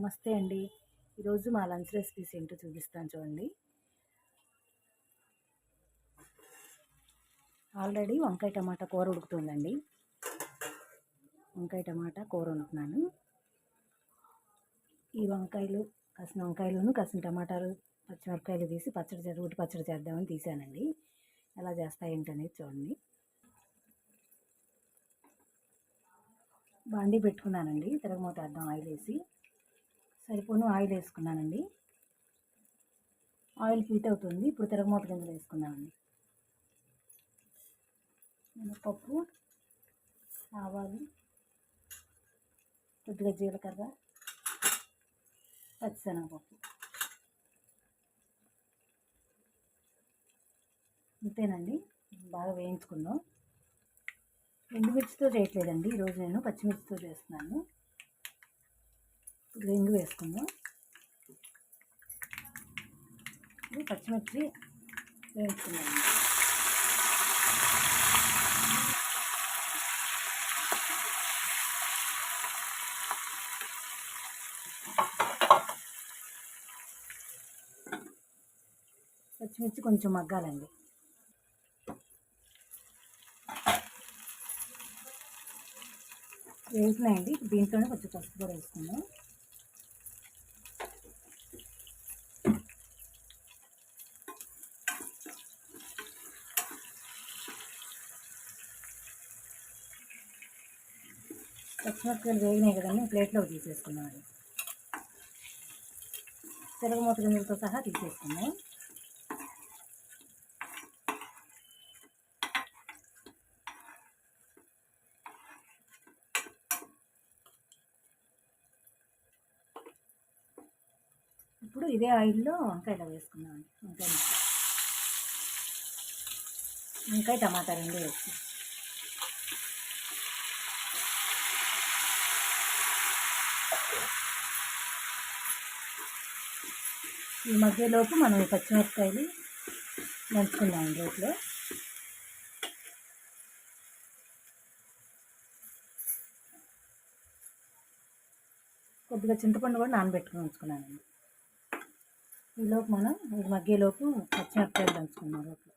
నమస్తే అండి. ఈరోజు మా లంచ్ రెసిపీస్ ఏంటో చూపిస్తాను చూడండి. ఆల్రెడీ వంకాయ టమాటా కూర ఉడుకుతుందండి. వంకాయ టమాటా కూర వండుతున్నాను. ఈ కాసిన వంకాయలను కాసిన టమాటాలు పచ్చిమిరపకాయలు తీసి రోటి పచ్చడి చేద్దామని తీసానండి. ఎలా చేస్తా ఏంటనేది చూడండి. బాండీ పెట్టుకున్నానండి. తిరగమూత వేద్దాం ఆయిల్ వేసి. సరిపోను ఆయిల్ వేసుకున్నానండి. ఆయిల్ హీట్ అవుతుంది. ఇప్పుడు తిరగమూత గింజలు వేసుకున్నామండి. మినపప్పు, ఆవాలు, కొద్దిగా జీలకర్ర, పచ్చిశనగపప్పు. అంతేనండి, బాగా వేయించుకుందాం. ఎండుమిర్చితో చేయట్లేదండి ఈరోజు, నేను పచ్చిమిర్చితో చేస్తున్నాను. ఇప్పుడు ఇంగు వేసుకుందాం. పచ్చిమిర్చి వేయించుకుందాం. పచ్చిమిర్చి కొంచెం మగ్గాలండి. వేసినాయండి. దీంట్లోనే కొంచెం పసుపు కూడా వేసుకుందాం. పచ్చిమిరపకాయలు వేగినాయి కదండి, ప్లేట్లోకి తీసేసుకున్నామండి. తిరగమూత గింజలతో సహా తీసేసుకున్నాం. ఇప్పుడు ఇదే ఆయిల్లో వంకాయలు వేసుకున్నాం. వంకాయ టమాటా రెండు వేసి ఈ మధ్యలోపు మనం పచ్చిమిరపకాయలు దంచుకున్నాం రోట్లో. కొద్దిగా చింతపండు కూడా నానబెట్టుకుని ఉంచుకున్నానండి. ఈలోపు మనం మధ్యలోపు పచ్చిమిరపకాయలు దంచుకున్నాం రోట్లో.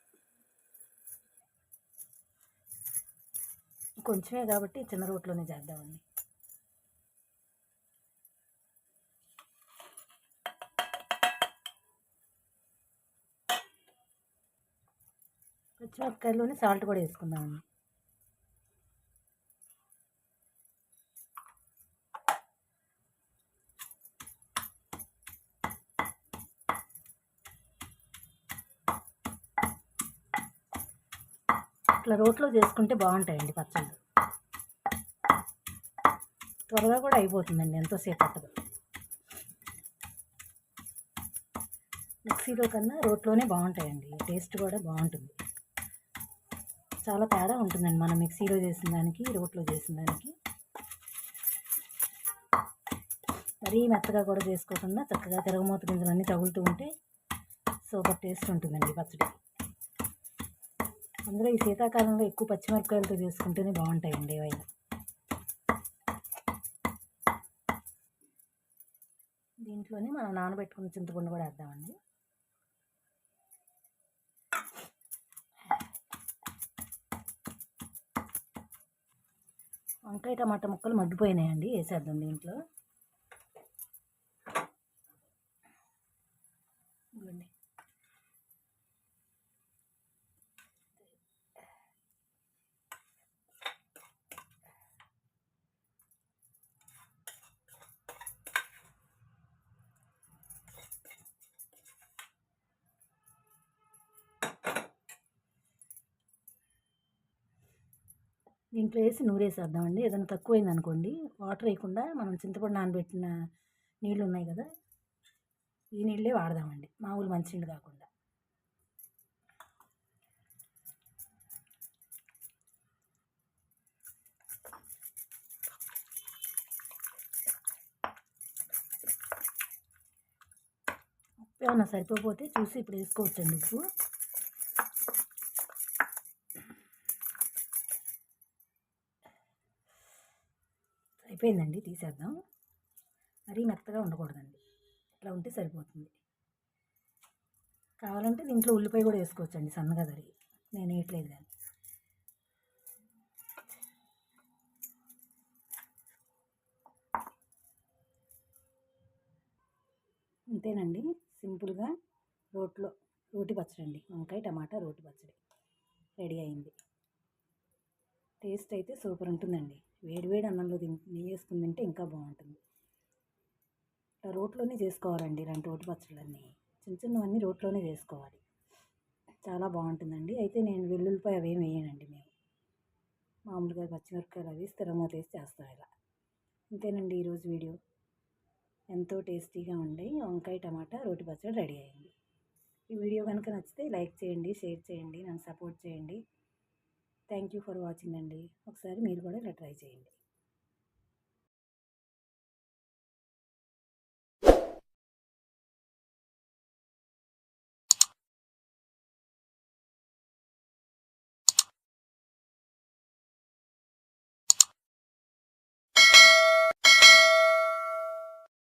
కొంచెమే కాబట్టి చిన్న రోట్లోనే చేద్దామండి. పచ్చిమిరపకాయల్లోనే సాల్ట్ కూడా వేసుకుందామండి. ఇట్లా రోట్లో చేసుకుంటే బాగుంటాయండి పచ్చళ్ళు. త్వరగా కూడా అయిపోతుందండి, ఎంతోసేపు పట్టదు. మిక్సీలో కన్నా రోట్లోనే బాగుంటాయండి. టేస్ట్ కూడా బాగుంటుంది. చాలా తేడా ఉంటుందండి మనం మిక్సీలో చేసిన దానికి, రోట్లో చేసిన దానికి. మరీ మెత్తగా కూడా చేసుకోకుండా చక్కగా తిరగమూత గింజలన్నీ తగులుతూ ఉంటే సూపర్ టేస్ట్ ఉంటుందండి పచ్చడి. అందులో ఈ శీతాకాలంలో ఎక్కువ పచ్చిమిరపకాయలతో చేసుకుంటేనే బాగుంటాయండి ఏవైనా. దీంట్లోనే మనం నానబెట్టుకున్న చింతపండు కూడా వేద్దామండి. వంకాయ టమాటా ముక్కలు మగ్గిపోయినాయండి, వేసేద్దాం దీంట్లో. దీంట్లో వేసి నూరేసేద్దామండి. ఏదైనా తక్కువైంది అనుకోండి, వాటర్ వేయకుండా మనం చింతపండు నానబెట్టిన నీళ్ళు ఉన్నాయి కదా, ఈ నీళ్ళే వాడదామండి, మామూలు మంచినీళ్ళు కాకుండా. ఉప్పు ఏమన్నా సరిపోతే చూసి ఇప్పుడు వేసుకోవచ్చండి ఉప్పు. అయిపోయిందండి, తీసేద్దాం. మరీ మెత్తగా ఉండకూడదండి, ఇట్లా ఉంటే సరిపోతుంది. కావాలంటే దీంట్లో ఉల్లిపాయ కూడా వేసుకోవచ్చండి, సన్నగా తరిగి. నేను వేయట్లేదు కానీ. అంతేనండి, సింపుల్గా రోటి పచ్చడి అండి, వంకాయ టమాటా రోటి పచ్చడి రెడీ అయింది. టేస్ట్ అయితే సూపర్ ఉంటుందండి. వేడివేడి అన్నంలో నెయ్యి వేసుకుని తింటే ఇంకా బాగుంటుంది. ఇట్లా రోట్లోనే చేసుకోవాలండి ఇలాంటి రోటి పచ్చళ్ళన్నీ. చిన్న చిన్నవన్నీ రోట్లోనే చేసుకోవాలి, చాలా బాగుంటుందండి. అయితే నేను వెల్లుల్లిపాయ అవేమి వేయనండి, మేము మామూలుగా పచ్చిమిరపకాయలు అవి స్థిరమూత వేసి చేస్తాం ఇలా. అంతేనండి ఈరోజు వీడియో. ఎంతో టేస్టీగా ఉండే వంకాయ టమాటా రోటి పచ్చడి రెడీ అయింది. ఈ వీడియో కనుక నచ్చితే లైక్ చేయండి, షేర్ చేయండి, నన్ను సపోర్ట్ చేయండి. థ్యాంక్ యూ ఫర్ వాచింగ్ అండి. ఒకసారి మీరు కూడా ఇలా ట్రై చేయండి.